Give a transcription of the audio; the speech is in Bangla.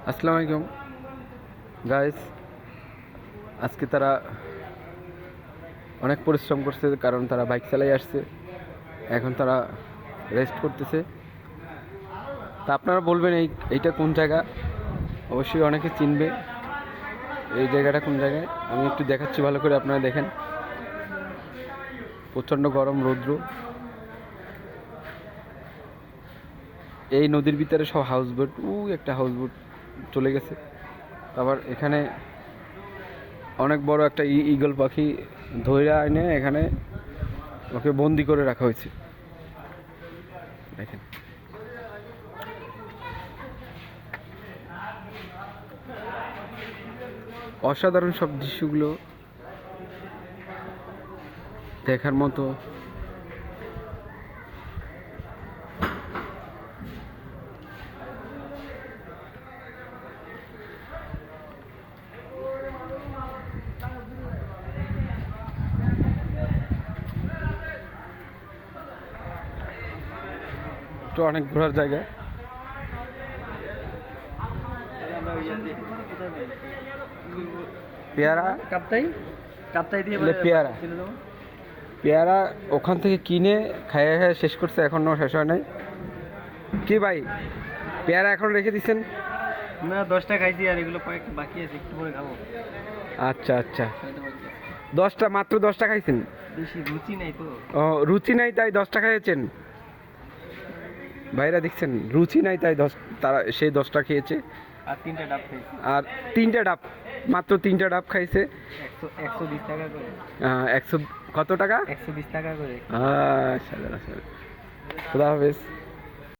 আসসালামু আলাইকুম গাইস। আজকে তারা অনেক পরিশ্রম করছে, কারণ তারা বাইক চালাই আসছে। এখন তারা রেস্ট করতেছে। তা আপনারা বলবেন এইটা কোন জায়গা? অবশ্যই অনেকে চিনবে এই জায়গাটা কোন জায়গায়। আমি একটু দেখাচ্ছি ভালো করে, আপনারা দেখেন। প্রচণ্ড গরম, রৌদ্র। এই নদীর ভিতরে সব হাউসবোট, একটা হাউসবোট চলে গেছে। আবার এখানে অনেক বড় একটা ঈগল পাখি ধইরা এনে এখানে ওকে বন্দি করে রাখা হয়েছে। দেখেন, অসাধারণ সব দৃশ্যগুলো দেখার মতো। তো অনেক ঘোরার জায়গা। পেয়ারা পেয়ারা পেয়ারা ওখান থেকে কিনে খাইয়ে খাইয়ে শেষ করছে, এখনো শেষ হয় নাই। কি ভাই, পেয়ারা এখন রেখে দিচ্ছেন? না, 10টা খাইছি আর এগুলো কয়েকটা বাকি আছে, একটু পরে খাবো। আচ্ছা আচ্ছা, 10টা, মাত্র 10টা খাইছেন? বেশি রুচি নাই তো। ও, রুচি নাই তাই 10টা খাইয়েছেন? ভাইরা দেখছেন, রুচি নাই তাই তারা সেই 10টা খেয়েছে। আর 3টা ডাব খাইছি। আর 3টে ডাব, মাত্র 3টে ডাব খাইছে। 120 টাকা করে। 100 কত টাকা? 120 টাকা করে। খুদা হাফেজ।